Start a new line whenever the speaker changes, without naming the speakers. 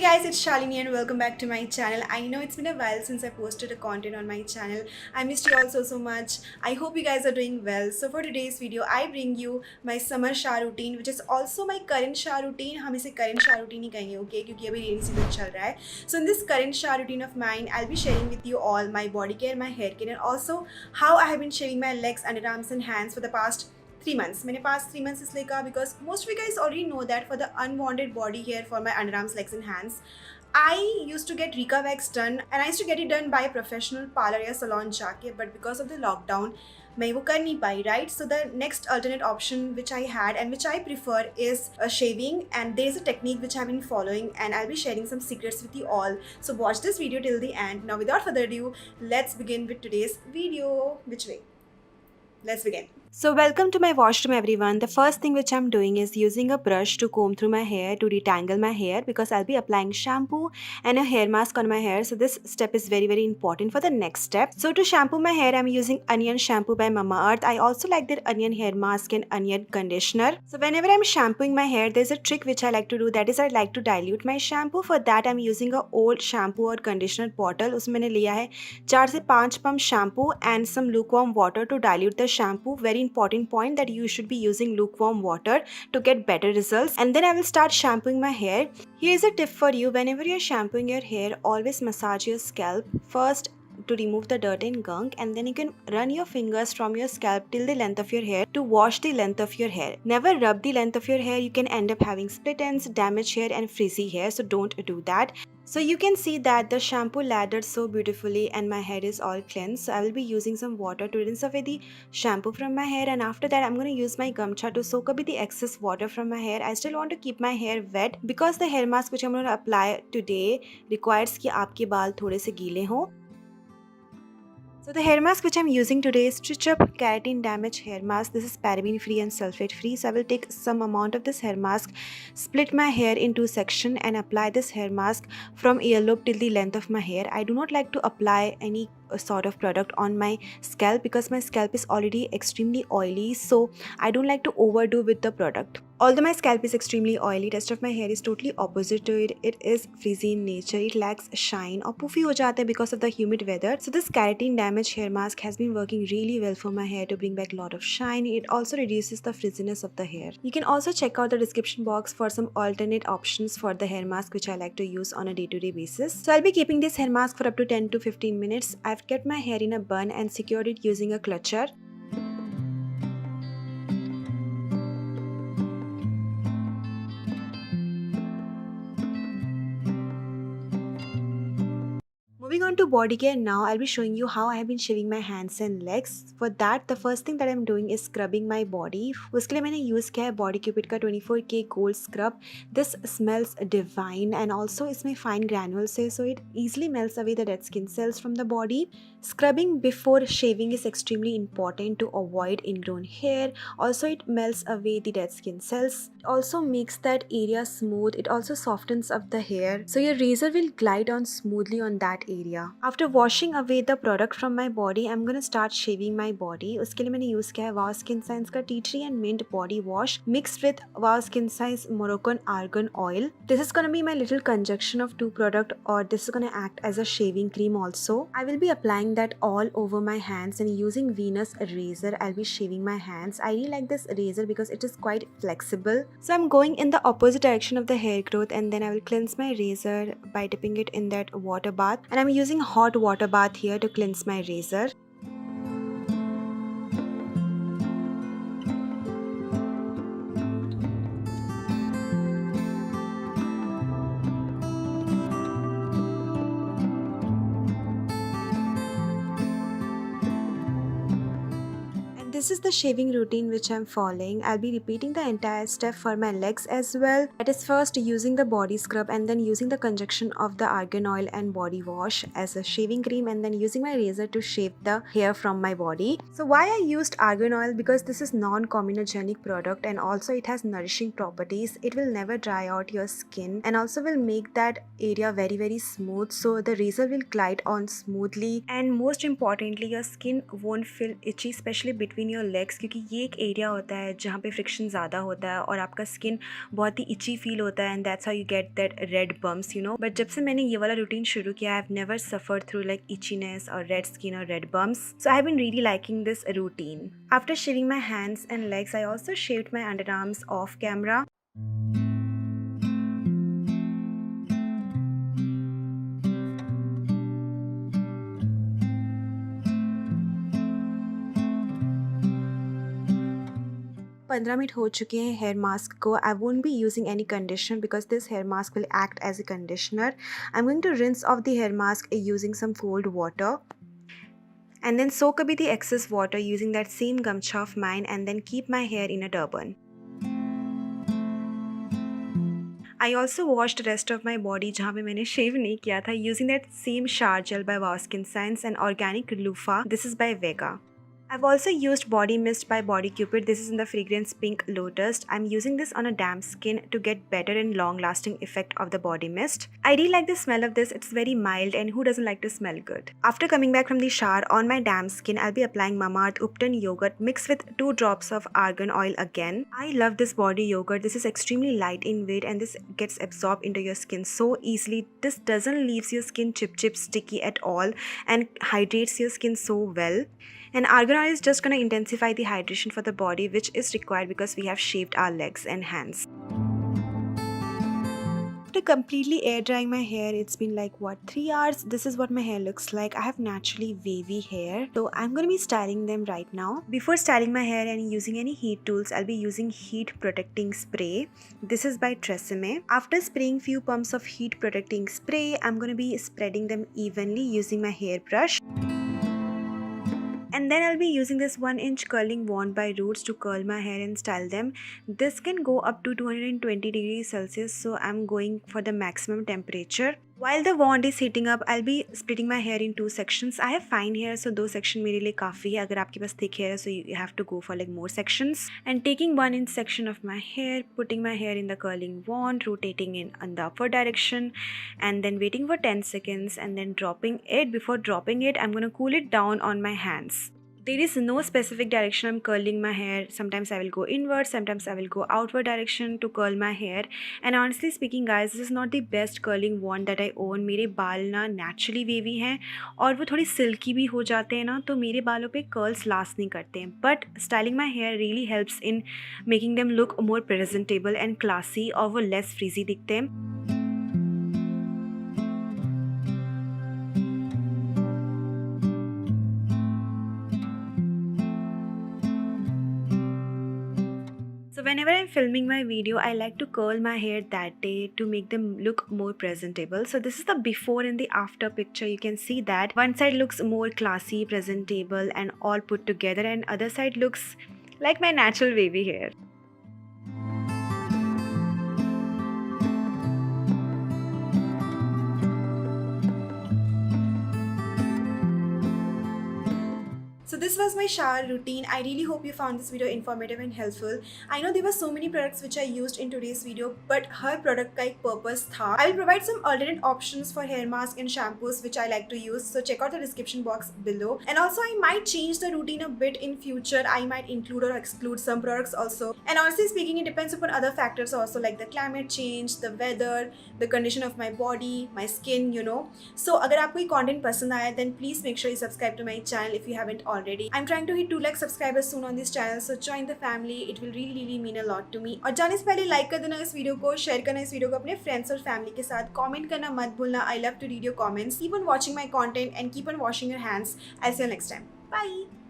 guys, it's Shalini and welcome back to my channel. I know it's been a while since I posted a content on my channel. I missed you all so much. I hope you guys are doing well. So for today's video, I bring you my summer shower routine, which is also my current shower routine. हम इसे current shower routine ही कहेंगे, okay? क्योंकि अभी rainy season चल रहा है. So in this current shower routine of mine, I'll be sharing with you all my body care, my hair care, and also how I have been shaving my legs, underarms, and hands for the past 3 months. मैंने past 3 months इसलिए कहा because most of you guys already know that for the unwanted body hair for my underarms, legs and hands, I used to get Rika wax done and I used to get it done by a professional parlor या salon जाके, but because of the lockdown मैं वो कर नहीं पाई, right? So the next alternate option which I had and which I prefer is shaving, and there is a technique which I've been following and I'll be sharing some secrets with you all. So watch this video till the end. Now without further ado, let's begin with today's video. Which way? Let's begin. So welcome to my washroom everyone. The first thing which I'm doing is using a brush to comb through my hair to detangle my hair because I'll be applying shampoo and a hair mask on my hair. So this step is very important for the next step. So to shampoo my hair, I'm using onion shampoo by Mamaearth. I also like their onion hair mask and onion conditioner. So whenever I'm shampooing my hair, there's a trick which I like to do, that is I like to dilute my shampoo. For that I'm using a old shampoo or conditioner bottle. उसमें मैंने लिया है 4 से 5 pump shampoo and some lukewarm water to dilute the shampoo. Very important point that you should be using lukewarm water to get better results. And then I will start shampooing my hair. Here is a tip for you: whenever you're shampooing your hair, always massage your scalp first to remove the dirt and gunk, and then you can run your fingers from your scalp till the length of your hair to wash the length of your hair. Never rub the length of your hair. You can end up having split ends, damaged hair and frizzy hair, so don't do that. So you can see that the shampoo lathered so beautifully and my hair is all cleansed. So I will be using some water to rinse away the shampoo from my hair, and after that I'm going to use my gamcha to soak away the excess water from my hair. I still want to keep my hair wet because the hair mask which I'm going to apply today requires कि आपके बाल थोड़े से गीले हों. So the hair mask which I'm using today is Stitch Up Keratin Damage Hair Mask. This is paraben free and sulfate free. So I will take some amount of this hair mask, split my hair into section and apply this hair mask from earlobe till the length of my hair. I do not like to apply any sort of product on my scalp because my scalp is already extremely oily, so I don't like to overdo with the product. Although my scalp is extremely oily, rest of my hair is totally opposite to it. It is frizzy in nature, it lacks shine और puffy हो जाता है because of the humid weather. So this keratin damage hair mask has been working really well for my hair to bring back a lot of shine. It also reduces the frizziness of the hair. You can also check out the description box for some alternate options for the hair mask which I like to use on a day-to-day basis. So I'll be keeping this hair mask for up to 10 to 15 minutes. I've kept my hair in a bun and secured it using a clutcher. Moving on to body care now, I'll be showing you how I have been shaving my hands and legs. For that, the first thing that I'm doing is scrubbing my body. उसके लिए मैंने use किया है Body Cupid का 24K Gold Scrub. This smells divine and also इसमें fine granules है, so it easily melts away the dead skin cells from the body. Scrubbing before shaving is extremely important to avoid ingrown hair. Also, it melts away the dead skin cells. It also makes that area smooth. It also softens up the hair, so your razor will glide on smoothly on that area. After washing away the product from my body, I'm gonna start shaving my body. उसके लिए मैंने use किया है Wow Skin Science का Tea Tree and Mint Body Wash mixed with Wow Skin Science Moroccan Argan Oil. This is gonna be my little conjunction of two products, or this is gonna act as a shaving cream also. I will be applying that all over my hands, and using Venus razor I'll be shaving my hands. I really like this razor because it is quite flexible. So I'm going in the opposite direction of the hair growth, and then I will cleanse my razor by dipping it in that water bath, and I'm using hot water bath here to cleanse my razor. This is the shaving routine which I'm following. I'll be repeating the entire step for my legs as well. That is first using the body scrub and then using the conjunction of the argan oil and body wash as a shaving cream, and then using my razor to shave the hair from my body. So why I used argan oil? Because this is non-comedogenic product and also it has nourishing properties. It will never dry out your skin and also will make that area very smooth, so the razor will glide on smoothly, and most importantly your skin won't feel itchy, especially between your legs, क्योंकि ये एक area होता है जहाँ पे friction ज़्यादा होता है और आपका स्किन बहुत ही इची फील होता है, and that's how you get that red bumps, you know. But जब से मैंने ये वाला रूटीन शुरू किया, I have never suffered through like itchiness और रेड स्किन और red bumps. So I have been really liking this routine. After shaving my hands and legs, I also shaved my underarms off camera. 15 minute हो चुके हैं hair mask को. I won't be using any conditioner because this hair mask will act as a conditioner. I am going to rinse off the hair mask using some cold water and then soak a bit the excess water using that same gamcha of mine and then keep my hair in a turban. I also washed the rest of my body जहाँ पे मैंने shave नहीं किया था using that same shower gel by Wow Skin Science and organic loofah. This is by Vega. I've also used body mist by Body Cupid. This is in the fragrance Pink Lotus. I'm using this on a damp skin to get better and long lasting effect of the body mist. I really like the smell of this. It's very mild, and who doesn't like to smell good? After coming back from the shower, on my damp skin I'll be applying Mamaearth Upton yogurt mixed with 2 drops of argan oil again. I love this body yogurt. This is extremely light in weight and this gets absorbed into your skin so easily. This doesn't leave your skin chip sticky at all and hydrates your skin so well. And argan oil is just going to intensify the hydration for the body, which is required because we have shaved our legs and hands. After completely air drying my hair, it's been like 3 hours. This is what my hair looks like. I have naturally wavy hair, so I'm going to be styling them right now. Before styling my hair and using any heat tools, I'll be using heat protecting spray. This is by Tresemme. After spraying few pumps of heat protecting spray, I'm going to be spreading them evenly using my hairbrush. And then I'll be using this 1-inch curling wand by Roots to curl my hair and style them. This can go up to 220 degrees Celsius, so I'm going for the maximum temperature. While the wand is heating up, I'll be splitting my hair in 2 sections. I have fine hair, so 2 sections मेरे लिए काफ़ी है. अगर आपके पास thick hair है, so you have to go for like more sections. And taking 1-inch section of my hair, putting my hair in the curling wand, rotating in the upward direction, and then waiting for 10 seconds, and then dropping it. Before dropping it, I'm gonna cool it down on my hands. There is no specific direction I'm curling my hair. Sometimes I will go inward, sometimes I will go outward direction to curl my hair. And honestly speaking guys, this is not the best curling wand that I own. मेरे बाल ना naturally wavy हैं और वो थोड़ी silky भी हो जाते हैं ना, तो मेरे बालों पे curls last नहीं करते हैं. But styling my hair really helps in making them look more presentable and classy और वो less frizzy दिखते हैं. So whenever I'm filming my video, I like to curl my hair that day to make them look more presentable. So this is the before and the after picture. You can see that one side looks more classy, presentable and all put together, and other side looks like my natural wavy hair. So this was my shower routine. I really hope you found this video informative and helpful. I know there were so many products which I used in today's video, but her product का एक purpose था. I will provide some alternate options for hair mask and shampoos which I like to use. So check out the description box below. And also I might change the routine a bit in future. I might include or exclude some products also. And honestly speaking, it depends upon other factors also, like the climate change, the weather, the condition of my body, my skin, you know. So अगर आपको ये content पसंद आया, then please make sure you subscribe to my channel if you haven't already. I'm trying to hit 2 lakh subscribers soon on this channel, so join the family. It will really mean a lot to me. और जाने से पहले like कर देना इस video को, share करना इस वीडियो को अपने फ्रेंड्स और फैमिली के साथ, कमेंट करना मत भूलना. I love to read your comments. Keep on watching my content and keep on washing your hands. I'll see you next time. Bye.